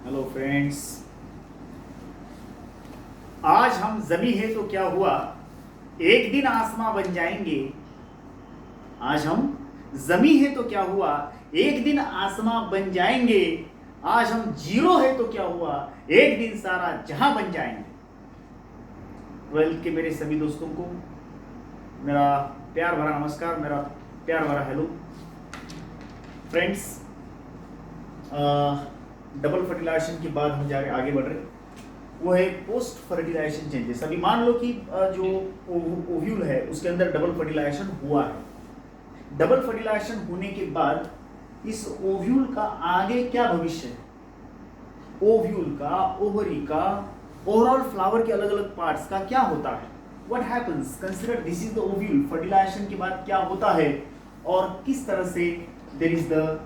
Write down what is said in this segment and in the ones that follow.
Hello friends. आज हम जमी है तो क्या हुआ, एक दिन आसमां बन जाएंगे। आज हम जमी है तो क्या हुआ, एक दिन आसमां बन जाएंगे। आज हम जीरो है तो क्या हुआ, एक दिन सारा जहां बन जाएंगे। ट्वेल्थ के मेरे सभी दोस्तों को मेरा प्यार भरा नमस्कार, मेरा प्यार भरा हेलो। फ्रेंड्स, डबल फर्टिलाइजेशन के बाद हम जा रहे आगे बढ़ रहे, वो है पोस्ट फर्टिलाइजेशन चेंजेस। अभी मान लो कि जो ओव्यूल है उसके अंदर डबल फर्टिलाइजेशन हुआ है। डबल फर्टिलाइजेशन होने के बाद इस ओव्यूल का आगे क्या भविष्य है, ओव्यूल का, ओवरी का, ओवरऑल फ्लावर के अलग अलग पार्ट्स का क्या होता है, what happens, consider this is the ovule. Fertilisation के बाद क्या होता है और किस तरह से there is the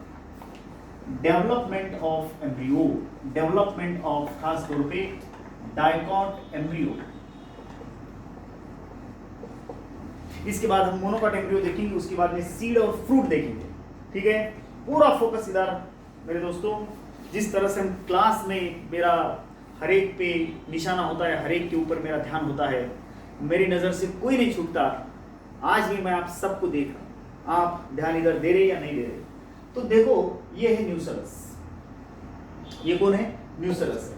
development of embryo, development of खास तौर पे डाइकॉट एम्ब्रियो। इसके बाद हम मोनोकॉट एम्ब्रियो देखेंगे, उसके बाद में सीड और फ्रूट देखेंगे। ठीक है, पूरा फोकस इधर मेरे दोस्तों। जिस तरह से हम क्लास में मेरा हर एक पे निशाना होता है, हर एक के ऊपर मेरा ध्यान होता है, मेरी नजर से कोई नहीं छूटता। आज भी मैं आप सबको देख रहा हूं, आप ध्यान इधर दे रहे या नहीं दे रहे। तो देखो, ये है न्यूसेलस, ये कौन है, न्यूसेलस है।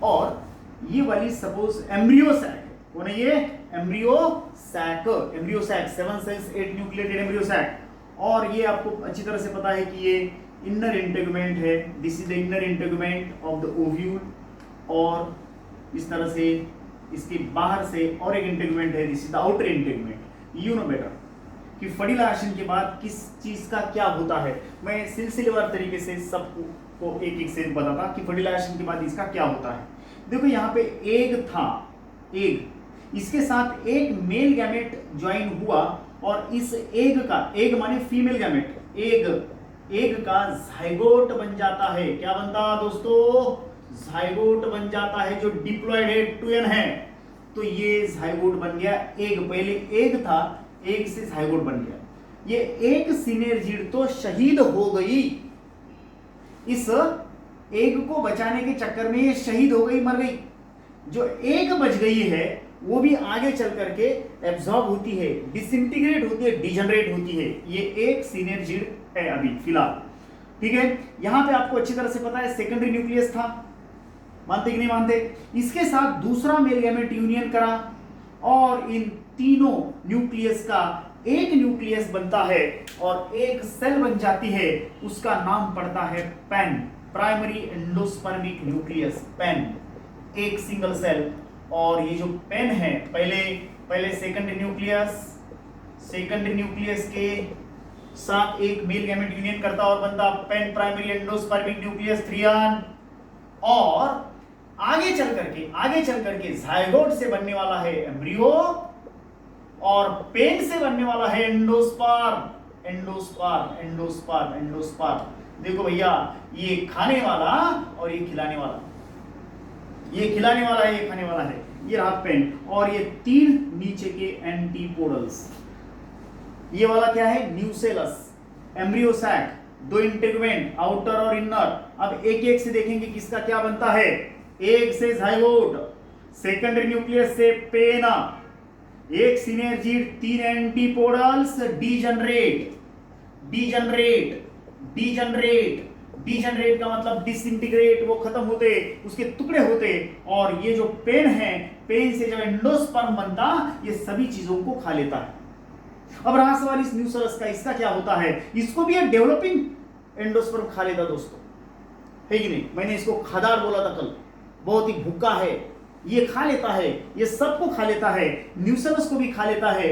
और ये वाली सपोज एम्ब्रियो सैक है, कौन है ये, embryo sac, embryo sac 7 cells 8 nucleated embryo sac. और ये आपको अच्छी तरह से पता है कि ये इनर इंटेगुमेंट है, this is the inner integument of the ovule. और इस तरह से इसके बाहर से और एक इंटेगुमेंट है, this is the outer integument. You know better कि फर्टिलाइजेशन के बाद किस चीज का क्या होता है। मैं सिलसिलेवार तरीके से सबको एक एक से बताता कि फर्टिलाइजेशन के बाद इसका क्या होता है। देखो यहाँ पे एग था, एग, इसके साथ एक मेल गैमेट ज्वाइन हुआ और इस एग का, एग माने फीमेल गैमेट, एग का जाइगोट बन जाता है। क्या बनता दोस्तों, जाइगोट बन जाता है, जो डिप्लॉयड है, ट्विन है। तो ये जाइगोट बन गया एग, पहले एग था, एग से जाइगोट बन गया। ये एक सिनेर्जिड तो शहीद हो गई, इस एग को बचाने के चक्कर में ये शहीद हो गई, मर गई। जो एग बच गई है वो भी आगे चल करके एब्जॉर्ब होती है, डिसइंटीग्रेट होती है, डिजनरेट होती है। ये एक सिनेर्जिड है अभी फिलहाल। ठीक है, यहां पे आपको अच्छी तरह से पता है सेकेंडरी न्यूक्लियस था, मानते कि नहीं मानते। इसके साथ दूसरा मेल गैमेट यूनियन करा और इन तीनों न्यूक्लियस का एक न्यूक्लियस बनता है और एक सेल बन जाती है। उसका नाम पड़ता है PEN, primary endospermic nucleus, PEN, एक सिंगल सेल। और ये जो पेन है, पहले सेकंड न्यूक्लियस के साथ एक मेल गैमेट यूनियन करता और बनता पेन प्राइमरी एंडोस्पर्मिक न्यूक्लियस, थ्रियन। और आगे चल करके जाइगोट से बनने वाला है एम्ब्रियो और पेन से बनने वाला है एंडोस्पर्म। देखो भैया, ये खाने वाला और ये खिलाने वाला, ये खिलाने वाला है, ये खाने वाला है, ये रहा पेन। और ये तीन नीचे के एंटीपोडल्स, ये वाला क्या है, न्यूसेलस, एम्ब्रियो सैक, दो इंटेगुमेंट, आउटर और इनर। अब एक एक से देखेंगे किसका क्या बनता है। एक से जाइगोट, सेकेंडरी न्यूक्लियस से पेना, एक सिनेर्जिड, तीन एंटीपोडल्स, डिजनरेट का मतलब डिसइंटीग्रेट, वो खत्म होते, उसके टुकड़े होते। और ये जो पेन है, पेन से जब एंडोस्पर्म बनता, ये सभी चीजों को खा लेता है। अब रहा सवाल इस न्यूसेलस का, इसका क्या होता है। इसको भी एक डेवलपिंग एंडोस्पर्म खा लेता दोस्तों, है कि नहीं। मैंने इसको खादार बोला था कल, बहुत ही भूखा है, ये खा लेता है, ये सबको खा लेता है, न्यूसेलस को भी खा लेता है।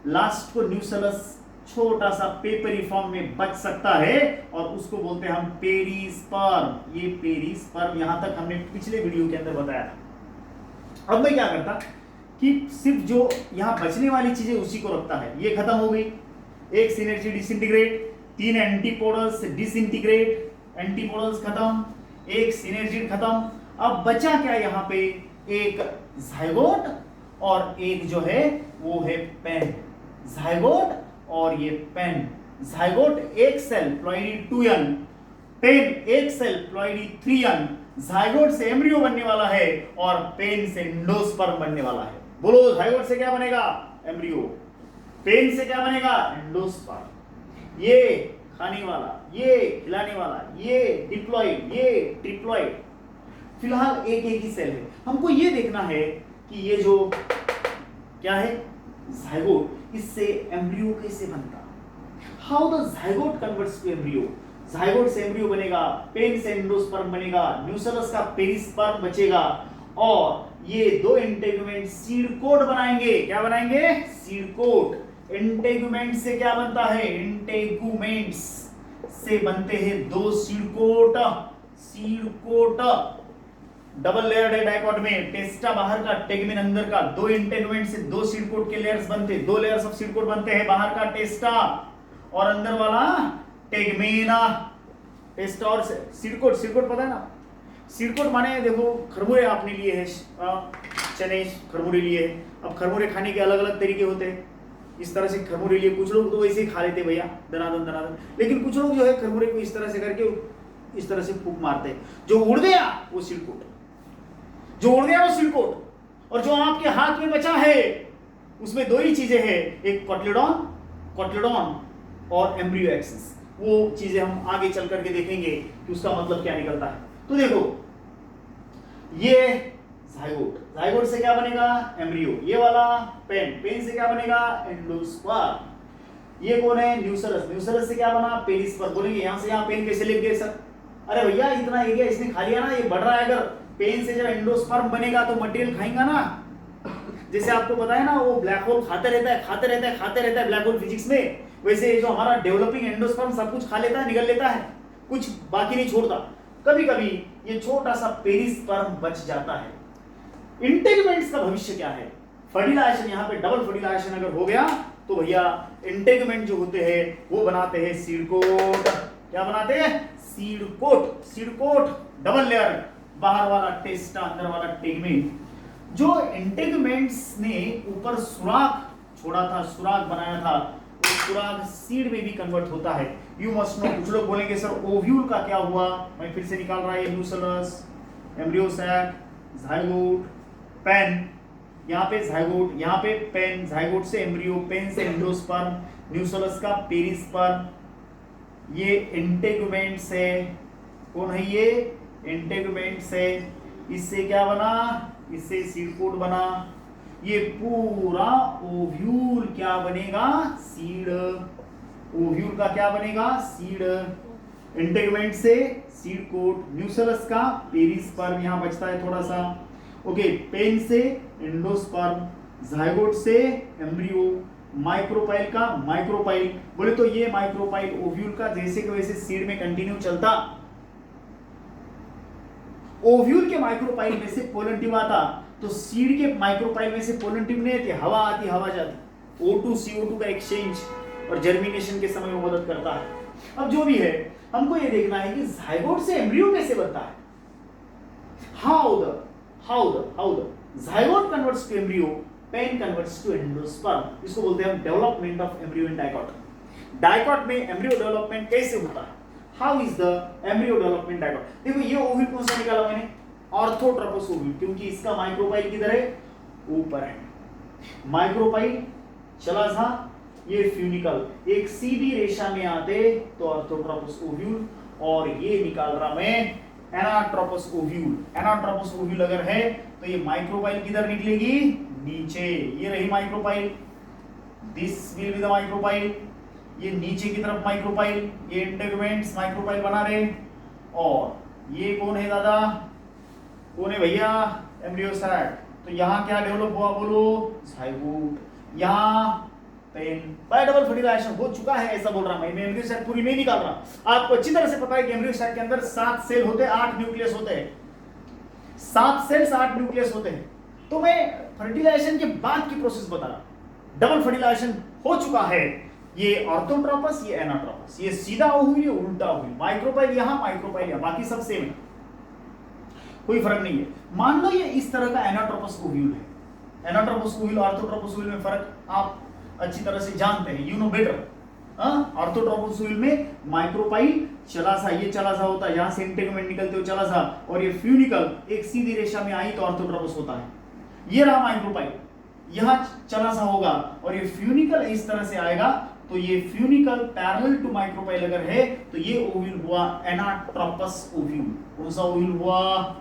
लास्ट को न्यूसेलस छोटा सा पेपरी फॉर्म में बच सकता है और उसको बोलते हैं हम पेरिस्पर्म। ये पेरिस्पर्म यहां तक हमने पिछले वीडियो के अंदर बताया था। अब मैं क्या करता कि सिर्फ जो यहां बचने वाली चीजें उसी को रखता है। ये खत्म हो गई, एक सिनर्जी डिसइंटीग्रेट, तीन एंटीपोडल्स डिसइंटीग्रेट, एंटीपोडल्स खत्म, एक सिनर्जी खत्म। अब बचा क्या यहां पे, एक जाइगोट और एक जो है वो है पेन। जाइगोट और ये पेन, जाइगोट एक सेल प्लॉइडी 2n, पेन एक सेल प्लॉइडी 3n, जाइगोट से एम्ब्रियो बनने वाला है और पेन से एंडोस्पर्म बनने वाला है। बोलो जाइगोट से क्या बनेगा? एम्ब्रियो। पेन से क्या बनेगा? एंडोस्पर्म। ये खाने वाला, ये खिलाने वाला, ये डिप्लॉइड, ये ट्रिप्लॉइड। फिलहाल एक एक ही सेल है। हमको ये देखना है कि ये जो क्या है जाइगोट, इससे एम्ब्रियो कैसे बनता। How the zygote converts to embryo. Zygote से एम्ब्रियो बनेगा, पेन से एंडोस्पर्म बनेगा, न्यूसेलस का पेरिस्पर्म बचेगा और ये दो इंटेगुमेंट सीड कोट बनाएंगे। क्या बनाएंगे? Seed coat. इंटेगुमेंट से क्या बनता है? इंटेगुमेंट्स से बनते हैं दो seed coat. Seed coat double layered है डाइकोट में, टेस्टा बाहर का, टेगमेन अंदर का। दो इंटेगुमेंट से दो सीड कोट के लेयर्स बनते, दो लेयर्स ऑफ सीड कोट बनते हैं। बाहर का टेस्टा और अंदर वाला टेगमेना। टेस्टा और सीड कोट, सीड कोट पता है ना? सीड कोट माने देखो खरमुरे आपने लिए है, चने खरमुरे लिए है। अब खरमुरे खाने के अलग अलग तरीके होते हैं। इस तरह से खरमुरे लिए, कुछ लोग तो वैसे ही खा लेते भैया दनादन दनादन, लेकिन कुछ लोग जो है खरमुरे को इस तरह से करके इस तरह से फूंक मारते हैं। जो उड़ गया वो सीड कोट, जो उड़ गया वो सीड कोट। और जो आपके हाथ में बचा है उसमें दो ही चीजें हैं, एक कोटलेडॉन और एम्ब्रियो एक्सिस। वो चीजें हम आगे चल करके देखेंगे कि उसका मतलब क्या निकलता है। तो देखो ये जाइगोट, जाइगोट से क्या बनेगा? एम्ब्रियो। ये वाला पेन, पेन से क्या बनेगा? एंडोस्पर्म। ये कौन है? न्यूसेलस, न्यूसेलस से क्या बना? पेरिस्पर्म। बोलेंगे यहां से यहां पेन कैसे लिख गए सर? अरे भैया इतना एरिया इसने खा लिया ना, ये बढ़ रहा है। अगर पेन से जब एंडोस्पर्म बनेगा तो मटेरियल खाएगा ना। जैसे आपको पता है ना वो ब्लैक होल खाते रहता है ब्लैक होल फिजिक्स में, वैसे जो हमारा डेवलपिंग एंडोस्पर्म सब कुछ खा लेता है, निगल लेता है, कुछ बाकी नहीं छोड़ता। कभी कभी ये छोटा सा पेरिस्पर्म बच जाता है। इंटेगुमेंट्स का भविष्य क्या है? फर्टिलाइजेशन, यहाँ पे डबल फर्टिलाइजेशन अगर हो गया तो भैया इंटेगुमेंट जो होते हैं वो बनाते हैं सीड कोट। क्या बनाते हैं? Seed coat. Seed coat double layer, बाहर वाला टेस्टा, अंदर वाला टेगमेन। जो इंटेगुमेंट्स ने ऊपर सुराग छोड़ा था, सुराग बनाया था, वो सुराग सीड में भी कन्वर्ट होता है। You must know. कुछ लोग बोलेंगे सर ओव्यूल का क्या हुआ? मैं फिर से निकाल रहा है, nucellus, embryo sac, zygote, PEN. यहाँ पे जाइगोट, यहाँ पे पेन, जाइगोट से एम्ब्रियो, पेन से एंडोस्पर्म, न्यूसेलस का पेरिस्पर्म। ये इंटेगुमेंट्स है। कौन है ये? इंटेगुमेंट्स है। इससे क्या बना? इससे सीड कोट बना। ये पूरा ओव्यूल क्या बनेगा? सीड। ओव्यूल का क्या बनेगा? सीड। इंटेगुमेंट से सीड कोट, न्यूसेलस का पेरिस्पर्म, यहां बचता है थोड़ा सा। ओके, पेन से एंडोस्पर्म, जाइगोट से एम्ब्रियो, माइक्रोपाइल का माइक्रोपाइल। बोले तो ये माइक्रोपाइल ओव्यूल का जैसे कि वैसे सीड में कंटिन्यू चलता। ओव्यूल के माइक्रोपाइल में से पोलन ट्यूब आता तो सीड के माइक्रोपाइल में से पोलन ट्यूब नहीं आती, हवा आती, हवा जाती। O2 CO2 का एक्सचेंज और जर्मिनेशन के समय में मदद करता है। अब जो भी है हमको ये देखना है कि जाइगोट से एम्ब्रियो कैसे बनता है। How the zygote converts to embryo, PEN converts to endosperm. इसको बोलते हैं हम development of embryo in dicot. Dicot में एम्ब्रियो डेवलपमेंट कैसे होता है? How is the embryo development dicot? देखो ये ओव्यूल कौन सा निकाला मैंने? ऑर्थोट्रोपस ओव्यूल, क्योंकि इसका माइक्रोपाइल किधर है? ऊपर है। माइक्रोपाइल चला था, ये फ्यूनिकल एक सीधी रेशा में आते तो ऑर्थोट्रोपस ओव्यूल, और ये निकाल रहा मैं एनाट्रोपस ओव्यूल। एनाट्रोपस ओव्यूल अगर है तो ये माइक्रोपाइल किधर निकलेगी? नीचे। ये रही micropyle, this will be the micropyle. ये नीचे की तरफ माइक्रोपाइल, ये इंटेगुमेंट्स माइक्रोपाइल बना रहे। और ये कौन है दादा? कौन है भैया? Embryo sac. तो यहाँ क्या डेवलप हुआ बोलो? जाइगोट। यहाँ पेन बाय डबल फर्टिलाइजेशन हो चुका है, ऐसा बोल रहा मैं एम्ब्रियो सैक पूरी नहीं निकाल रहा। आपको अच्छी तरह से पता है कि एम्ब्रियो सैक के अंदर 7 सेल होते हैं, 8 न्यूक्लियस होते हैं। 7 सेल्स 8 न्यूक्लियस होते हैं। तो मैं फर्टिलाइजेशन के बाद की प्रोसेस बता रहा। डबल फर्टिलाइजेशन हो चुका है। ये ऑर्थोट्रोपस, ये एनाट्रोपस, ये सीधा हुई, ये उल्टा हुई। माइक्रोपाइल यहाँ, माइक्रोपाइल यहाँ, बाकी सब सेम है, कोई फर्क नहीं है। मान लो ये इस तरह का एनाट्रोपस ओव्यूल है। एनाट्रोपस ओव्यूल ऑर्थोट्रोपस ओव्यूल में फर्क आप अच्छी तरह से जानते हैं, you know better. Orthotropous ovule में माइक्रोपाइल चला सा, ये चला सा होता है, यहां से इंटेगुमेंट निकलते हो चला सा, और ये फ्यूनिकल एक सीधी रेखा में आई तो ऑर्थोट्रोपस होता है। ये रहा माइक्रोपाइल, यहां चला सा होगा और ये फ्यूनिकल इस तरह से आएगा, तो ये फ्यूनिकल पैरेलल टू माइक्रोपाइल अगर है तो ये ओव्यूल हुआ एनाट्रोपस ओव्यूल। कौन सा ओव्यूल हुआ?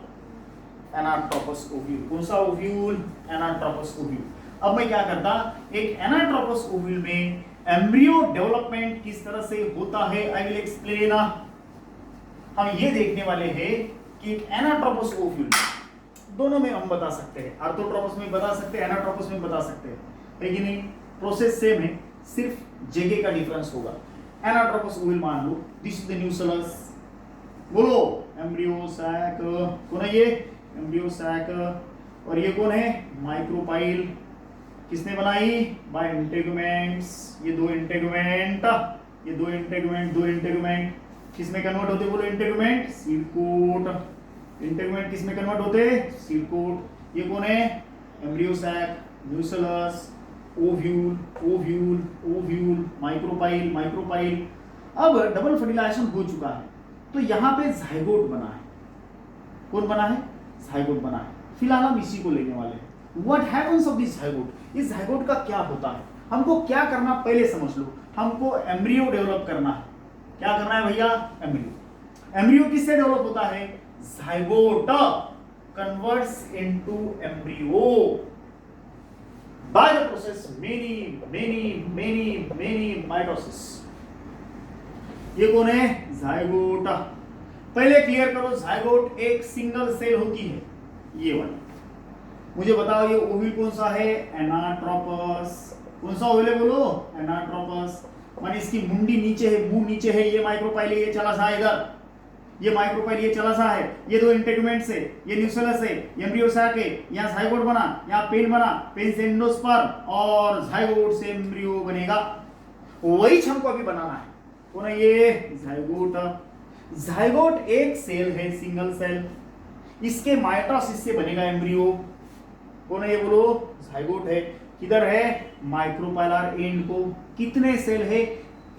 Anatropous ovule. कौन सा ओव्यूल? Anatropous ovule. अब मैं क्या करता, एक एनाट्रोपस ओव्यूल में एम्ब्रियो डेवलपमेंट किस तरह से होता है, आई विल एक्सप्लेन। हम ये देखने वाले हैं कि एक एनाट्रोपस ओव्यूल, दोनों में हम बता सकते हैं, ऑर्थोट्रोपस में बता सकते हैं, एनाट्रोपस में बता सकते हैं, लेकिन नहीं, प्रोसेस सेम है, सिर्फ जगह का डिफरेंस होगा। एनाट्रोपस ओव्यूल मान लो, दिस इज द न्यूक्लियस, बोलो एम्ब्रियो सैक, कौन है ये? Embryo sac. और ये कौन है? माइक्रोपाइल। किसने बनाई? By integuments. ये दो इंटेगुमेंट, ये दो इंटेगुमेंट, दो इंटेगुमेंट किसमें कन्वर्ट होते? बोलो इंटेगुमेंट, सीड कोट। इंटेगुमेंट किसमें कन्वर्ट होते? Seed coat. ये कौन है? Embryo sac, nucleus, ovule, ovule, ovule, micropyle, micropyle. अब डबल फर्टिलाइजेशन हो चुका है तो यहां पे जाइगोट बना है। कौन बना है? जाइगोट बना है। फिलहाल हम इसी को लेने वाले हैं। What happens of this zygote? इस जाइगोट का क्या होता है? हमको क्या करना पहले समझ लो। हमको एम्ब्रियो डेवलप करना है। क्या करना है भैया? एम्ब्रियो। एम्ब्रियो किससे डेवलप होता है? Zygote converts into embryo by the process many mitosis. ये कौन है? जाइगोट। पहले क्लियर करो, जाइगोट एक सिंगल सेल होती है, ये वाली। मुझे बताओ ये ओव्यूल कौन सा है? एनाट्रोपस। कौन सा ओव्यूल है बोलो? एनाट्रोपस। माने इसकी मुंडी नीचे है, मुंह नीचे है, ये माइक्रोपाइल है, ये चला सा इधर, ये माइक्रोपाइल, ये चला सा है, ये दो इंटेगुमेंट्स है, ये न्यूक्लियस है, ये एम्ब्रियो सैक है, यहाँ जाइगोट बना, यहाँ पेन बना, पेन से एंडोस्पर्म और जाइगोट से एम्ब्रियो बनेगा। वही हमको अभी बनाना है। कौन है ये? जाइगोट। जाइगोट एक सेल है, सिंगल सेल, इसके माइटोसिस से बनेगा एम्ब्रियो। कौन है ये बोलो? जाइगोट है। किधर है? माइक्रोपाइलर एंड को। कितने सेल है?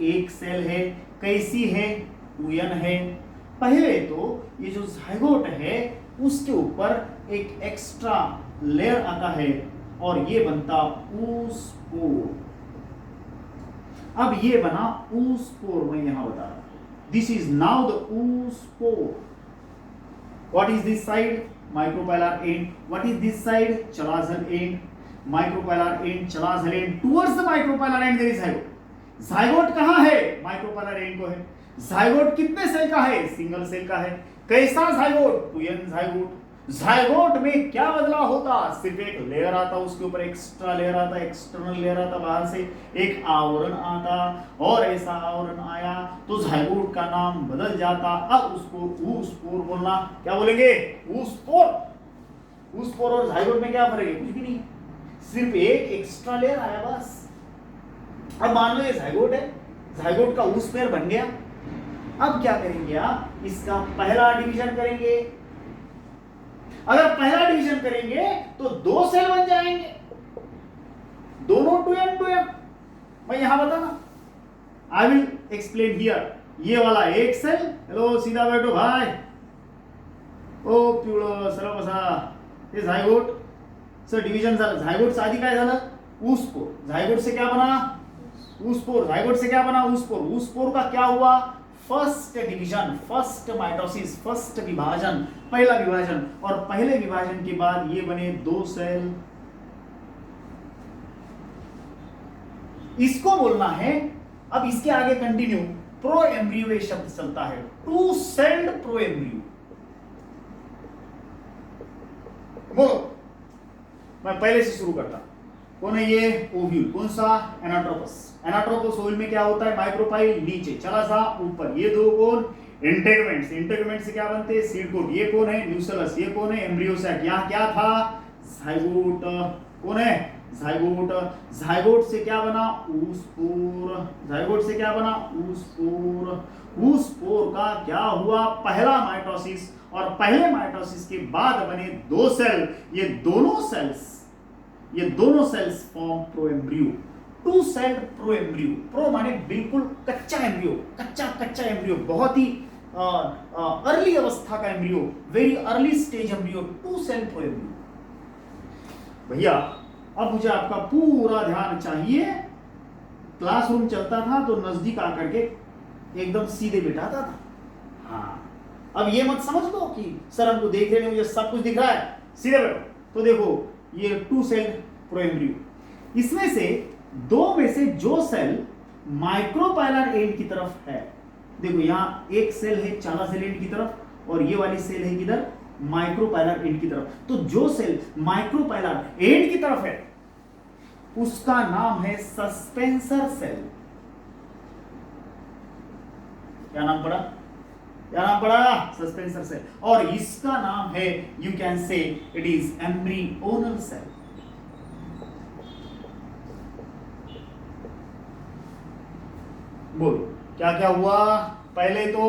एक सेल है। कैसी है? उयन है। पहले तो ये जो जाइगोट है उसके ऊपर एक एक्स्ट्रा लेयर आता है और ये बनता oospore। अब ये बना oospore, मैं यहां बता रहा हूं। This is now the oospore। What is this side? Micropylar end. What is this side? Chalazal end. Micropylar end, chalazal end. Towards the micropylar end there is zygote. Zygote कहाँ है? Micropylar end को है। Zygote कितने cell का है? Single cell का है। कैसा zygote? पुयन zygote। zygote में क्या बदलाव होता? सिर्फ एक लेयर आता, उसके ऊपर एक्स्ट्रा लेयर आता, एक्सटर्नल लेयर आता, बाहर से एक आवरण आता, और ऐसा आवरण आया तो जाइगोट का नाम बदल जाता। अब उसको oospore बोलना। क्या बोलेंगे? oospore। oospore और जाइगोट में क्या फर्क है? कुछ भी नहीं, सिर्फ एक एक्स्ट्रा लेयर आया बस। अब मान लो ये जाइगोट है, जाइगोट का oospore बन गया। अब क्या करेंगे आप? इसका पहला डिवीजन करेंगे। अगर पहला डिवीजन करेंगे तो दो सेल बन जाएंगे, दोनों 2m। मैं यहां बताना, आई विल एक्सप्लेन हियर। ये वाला एक सेल, हेलो सीधा बैठो भाई, ओ पिवळं सरळ बसा, हे जाइगोट सर डिवीजन झालं। जाइगोट चा आधी काय झालं? oospore। जाइगोट से क्या बना? oospore। जाइगोट से क्या बना? oospore। oospore का क्या हुआ? First division, first mitosis, first विभाजन, पहला विभाजन। और पहले विभाजन के बाद ये बने दो सेल। इसको बोलना है, अब इसके आगे कंटिन्यू, प्रो एम्ब्रियो ये शब्द चलता है, टू सेल्ड प्रो एम्ब्रियो। बोलो, मैं पहले से शुरू करता। कौन है ये? ओव्यूल। कौन सा? एनाट्रोपस। एनाट्रोपस ओव्यूल में क्या होता है? माइक्रोपाइल नीचे, चला सा ऊपर। ये दो कौन? इंटेगुमेंट्स। इंटेगुमेंट से क्या बनते हैं? Seed coat. ये कौन है? न्यूक्लियस। ये कौन है? Embryo sac. यहाँ क्या था? जाइगोट। कौन है? जाइगोट। जाइगोट से क्या बना? oospore। जाइगोट से क्या बना? oospore। oospore का क्या हुआ? पहला माइटोसिस, और पहले माइटोसिस के बाद बने दो सेल। ये दोनों cells form proembryo. Two celled proembryo, pro माने बिल्कुल कच्चा एम्ब्रियो, कच्चा एम्ब्रियो, बहुत ही अर्ली अवस्था का embryo, very early stage embryo, to celled pro embryo. भैया अब मुझे आपका पूरा ध्यान चाहिए। क्लासरूम चलता था तो नजदीक आकर के एकदम सीधे बिठाता था। हाँ, अब ये मत समझ लो कि सर हमको देख रहे हैं, मुझे सब कुछ दिख रहा है, सीधे बैठो। तो देखो ये टू सेल प्रो एम्ब्रियो, इसमें से दो में से जो सेल माइक्रोपाइलर एंड की तरफ है, देखो यहाँ एक सेल है चाला सेल एंड की तरफ और ये वाली सेल है किधर, माइक्रोपाइलर एंड की तरफ। तो जो सेल माइक्रोपाइलर एंड की तरफ है उसका नाम है सस्पेंसर सेल। क्या नाम पड़ा, क्या नाम पड़ा, सस्पेंसर सेल। और इसका नाम है, you can say it is embryonal cell. बोलो क्या क्या हुआ। पहले तो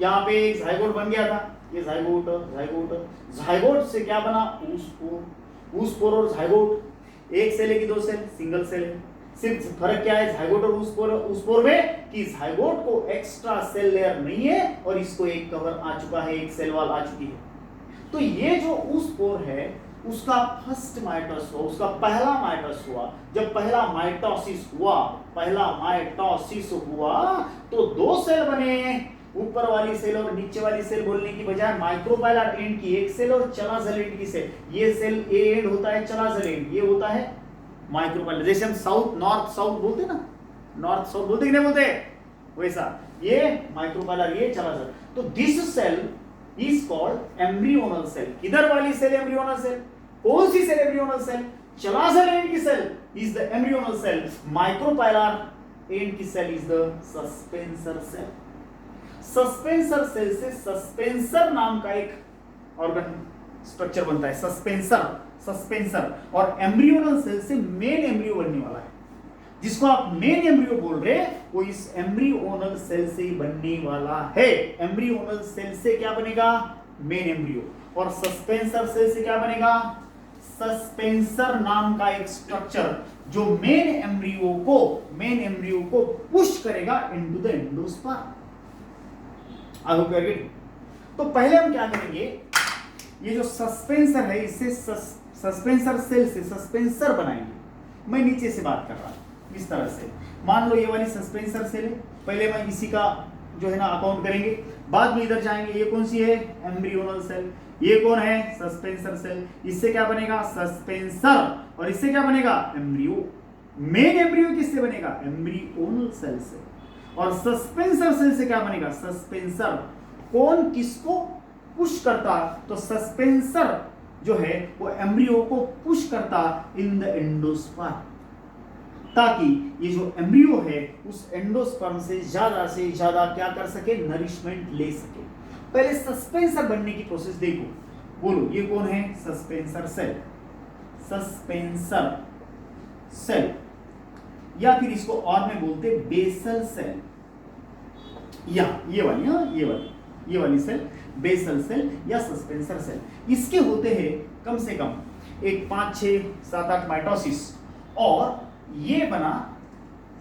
यहां पे जाइगोट बन गया था, ये जाइगोट जाइगोट जाइगोट से क्या बना, ऊस्पोर और जाइगोट एक सेल है कि दो सेल, सिंगल सेल है। सिर्फ फर्क क्या है जाइगोट और ऊस्पोर में कि जाइगोट को एक्स्ट्रा सेल लेयर नहीं है और इसको एक कवर आ चुका है, एक सेल वॉल आ चुकी है। तो ये जो ऊस्पोर है उसका फर्स्ट माइटोसिस हुआ, उसका पहला माइटोसिस हुआ। जब पहला माइटोसिस हुआ तो दो सेल बने, ऊपर वाली सेल और नीचे वाली सेल बोलने की बजाय माइक्रोपाइलर एंड की एक सेल और चला सेल एंड की सेल। ये सेल ए एंड होता है, चला सेल एंड ये होता है माइक्रोपाइलर। जैसे हम साउथ नॉर्थ साउथ बोलते ना, नॉर्थ साउथ बोलते कि नहीं बोलते, वैसा ये माइक्रोपाइलर ये चला सेल। तो this cell is called embryonal cell. किधर वाली सेल एम्ब्रियोनल सेल, कौन सी cell embryonal cell, chalazal cell end की cell is the embryonal cell, micropylar end की cell is the suspensor cell. Suspensor cell से suspensor नाम का एक ऑर्गन स्ट्रक्चर बनता है, सस्पेंसर। और एम्ब्रियोनल सेल से मेन एम्ब्रियो बनने वाला है। जिसको आप मेन एम्ब्रियो बोल रहे हैं वो इस एम्ब्रियोनल सेल से ही बनने वाला है। एम्ब्रियोनल सेल से क्या बनेगा, मेन एम्ब्रियो। और सस्पेंसर सेल से क्या बनेगा, सस्पेंसर नाम का एक स्ट्रक्चर जो मेन एम्ब्रियो को पुश करेगा into the endosperm. I hope you are getting. तो पहले हम क्या करेंगे, ये जो सस्पेंसर है इससे सस्पेंसर सेल से सस्पेंसर बनाएंगे। मैं नीचे से बात कर रहा हूं इस तरह से। मान लो ये वाली सस्पेंसर सेल है, पहले मैं इसी का जो है ना अकाउंट करेंगे, बाद में इधर जाएंगे। ये कौन सी है, एम्ब्रियोनल सेल। ये कौन है, सस्पेंसर सेल। इससे क्या बनेगा, सस्पेंसर। और इससे क्या बनेगा, एम्ब्रियो। मेन एम्ब्रियो किससे बनेगा, एम्ब्रियोनल सेल से। और सस्पेंसर सेल से क्या बनेगा, सस्पेंसर। कौन किसको पुश करता, तो सस्पेंसर जो है वो एम्ब्रियो को पुश करता इन द एंडोस्पर्म, ताकि ये जो एम्ब्रियो है उस एंडोस्पर्म से ज्यादा क्या कर सके, नरिशमेंट ले सके। पहले सस्पेंसर बनने की प्रोसेस देखो। बोलो ये कौन है, सस्पेंसर सेल। सस्पेंसर सेल या फिर इसको और में बोलते बेसल सेल। या ये वाली सेल बेसल सेल या सस्पेंसर सेल। इसके होते हैं कम से कम एक 5, 6, 7, 8 माइटोसिस। और ये बना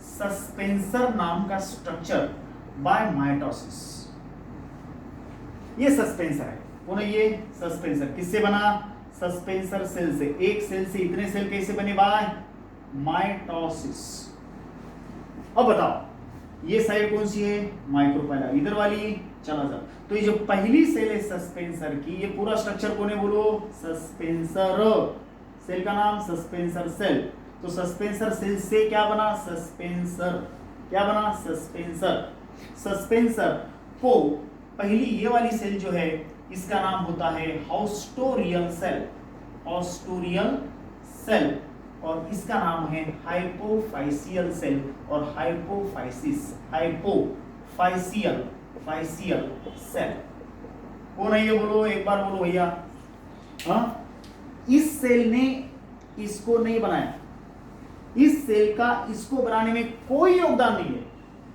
सस्पेंसर नाम का स्ट्रक्चर बाय माइटोसिस। ये सस्पेंसर है, कौन है ये, सस्पेंसर। किससे बना, सस्पेंसर सेल से। एक सेल से इतने सेल कैसे बने, बाय माइटोसिस। अब बताओ ये साइड कौन सी है, माइक्रोपाइलर। इधर वाली चला जा। तो ये जो पहली सेल है सस्पेंसर की, ये पूरा स्ट्रक्चर कौन है, बोलो सस्पेंसर। सेल का नाम सस्पेंसर सेल। तो सस्पेंसर सेल से क्या बना, सस्पेंसर। क्या बना, सस्पेंसर। सस्पेंसर को पहली ये वाली सेल जो है इसका नाम होता है हाउस्टोरियल सेल। Haustorial cell. और इसका नाम है हाइपोफाइसियल सेल और फाइसियल सेल। कौन है ये, बोलो एक बार बोलो भैया। हाँ, इस सेल ने इसको नहीं बनाया, इस सेल का इसको बनाने में कोई योगदान नहीं है।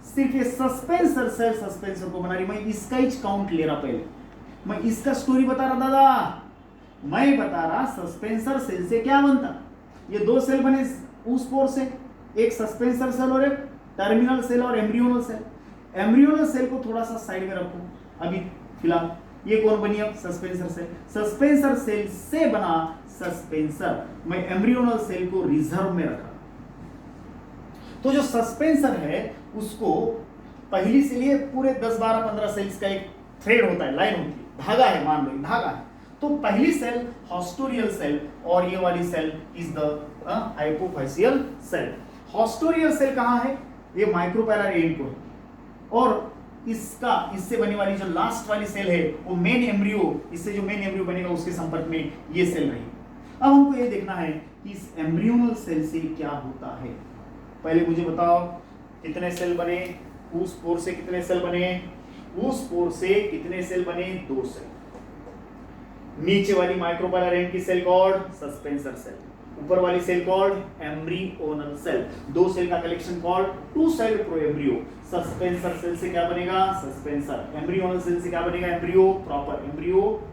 सिर्फ ये सस्पेंसर सेल सस्पेंसर को बना रही। मैं इसका ही काउंट ले रहा, पहले मैं इसका स्टोरी बता रहा दादा। मैं बता रहा सस्पेंसर सेल से क्या बनता। ये दो सेल बने उस पोर से, एक सस्पेंसर सेल और एक टर्मिनल सेल और एम्ब्रियोनल सेल। एम्ब्रियोनल सेल को थोड़ा सा साइड में रखो अभी फिलहाल। ये कौन बनी अब? Suspensor cell. सस्पेंसर सेल से बना सस्पेंसर, मैं एम्ब्रियोनल सेल को रिजर्व में रखा। तो जो सस्पेंसर है उसको पहली से लिए पूरे 10 12 15 सेल्स का एक थ्रेड होता है, लाइन होती है, धागा है, मान लो धागा है। तो पहली सेल हॉस्टोरियल सेल और ये वाली cell is the hypophyseal cell. Haustorial cell कहां है? ये माइक्रोपैरा एंड को है, और इससे बनने वाली जो लास्ट वाली सेल है वो मेन एम्ब्रियो, इससे जो मेन एम्ब्रियो बनेगा उसके संपर्क में ये सेल रहेगी। अब हमको ये देखना है कि इस एम्ब्रियोनल सेल से क्या होता है। पहले मुझे बताओ कितने सेल बने, उस पोर से कितने सेल बने, उस पोर से कितने सेल बने? 2 सेल। नीचे वाली माइक्रोपैरा एंड की सेल कॉल्ड सस्पेंसर सेल, ऊपर वाली cell called embryonal cell. 2 cell का collection called 2 cell proembryo. Suspensor cell से क्या बनेगा? सस्पेंसर। एम्ब्रियोनल सेल से क्या बनेगा? एम्ब्रियो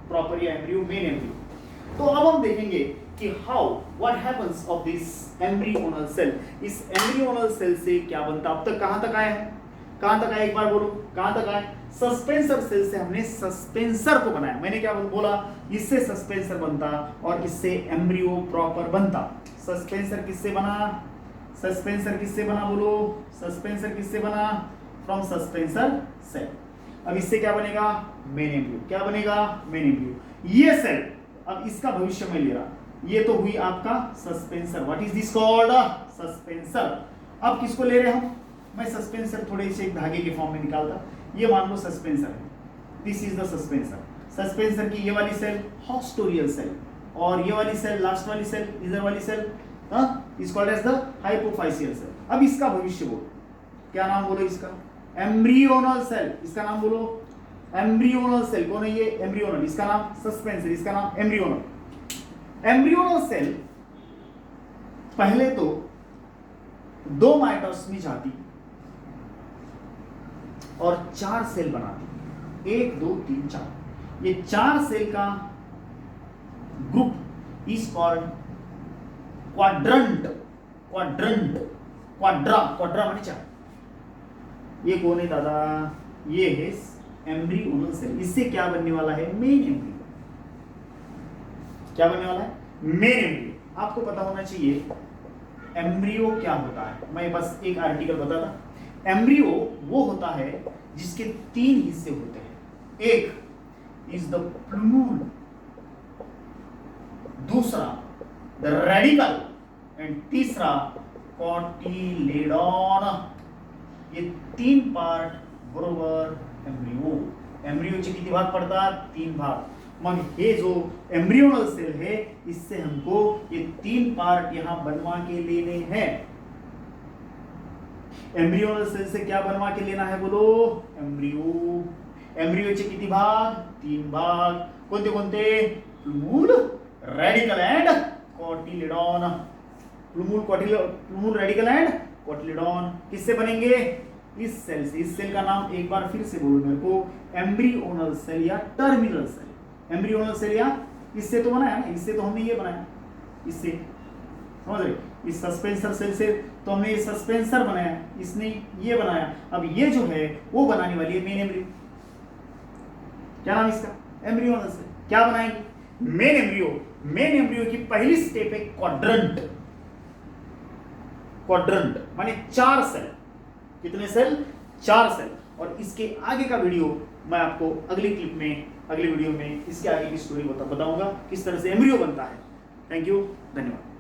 प्रॉपर या एम्ब्रियो मेन एम्ब्रियो। तो अब हम देखेंगे कि what happens of this embryonal cell. इस एम्ब्रियोनल सेल से क्या बनता? अब तक कहां तक आए हैं? कहां तक आए? एक बार बोलो, कहां तक आए? सस्पेंसर सेल से हमने सस्पेंसर को बनाया। मैंने क्या बोला? इससे सस्पेंसर बनता और इससे एम्ब्रियो प्रॉपर बनता। सस्पेंसर किससे बना? सस्पेंसर किससे बना? बोलो, सस्पेंसर किससे बना? From suspensor cell. अब इससे क्या बनेगा? Main embryo. क्या बनेगा? Main embryo. ये सेल, अब इसका भविष्य में ले रहा, ये तो हुई आपका suspensor. What is this called? Suspensor. अब किसको ले रहे हम? मैं सस्पेंसर थोड़े से एक धागे के फॉर्म में निकालता। ये मान लो सस्पेंसर है, this is the suspensor. Suspensor की ये वाली सेल हॉस्टोरियल सेल, और ये वाली सेल, लास्ट वाली सेल, इधर वाली cell is called as the hypophyseal cell. अब इसका भविष्य बोलो, क्या नाम बोलो इसका? Embryonal cell. इसका नाम बोलो एम्ब्रियोनल सेल। कौन है ये? एम्ब्रियोनल। इसका नाम सस्पेंसर, इसका नाम एम्ब्रियोनल। एम्ब्रियोनल सेल पहले तो 2 माइटोस में जाती और 4 सेल बनाती। 1 2 3 4। ये 4 सेल का group is called quadrant. Quadra माने 4। ये कौन है दादा? ये है एम्ब्रियोनल सेल। इससे क्या बनने वाला है? Main embryo. क्या बनने वाला है? Main embryo. आपको पता होना चाहिए एम्ब्रियो क्या होता है। मैं बस एक आर्टिकल बताता। एम्ब्रियो वो होता है जिसके 3 हिस्से होते हैं। एक इज द प्लूमूल, दूसरा द रेडिकल, एंड तीसरा कॉटिलेडॉन। ये 3 पार्ट बरोबर एम्ब्रियो। एम्ब्रियोचे किती भाग पडतात? 3 भाग। मग हे जो एम्ब्रियोनल सेल है, इससे हमको ये 3 पार्ट यहां बनवा के लेने हैं। एम्ब्रियोनल सेल से क्या बनवा के लेना है? बोलो, एम्ब्रियो। एम्ब्रियोचे किती भाग? 3 भाग। कोणते कोणते? Plumule, radical and cotyledon. Plumule, radical and cotyledon किससे बनेंगे? इस सेल से। इस सेल का नाम एक बार फिर से बोलो मेरे को, एम्ब्रियोनल सेल या टर्मिनल सेल। एम्ब्रियोनल सेल या इससे तो बनाया ना, इससे तो हमने ये बनाया, इससे समझ रहे? इस सस्पेंसर सेल से तो हमने ये सस्पेंसर बनाया, इसने ये बनाया। अब ये जो है वो बनाने वाली है मेन एम्ब्रियो। क्या नाम इसका? Embryonal cell. क्या बनाएंगे? Main embryo. मेन एम्ब्रियो की पहली स्टेप है क्वाड्रंट। क्वाड्रंट माने 4 सेल। कितने सेल? 4 सेल। और इसके आगे का वीडियो मैं आपको अगली क्लिप में, अगले वीडियो में इसके आगे की स्टोरी बताऊंगा किस तरह से एम्ब्रियो बनता है। थैंक यू, धन्यवाद।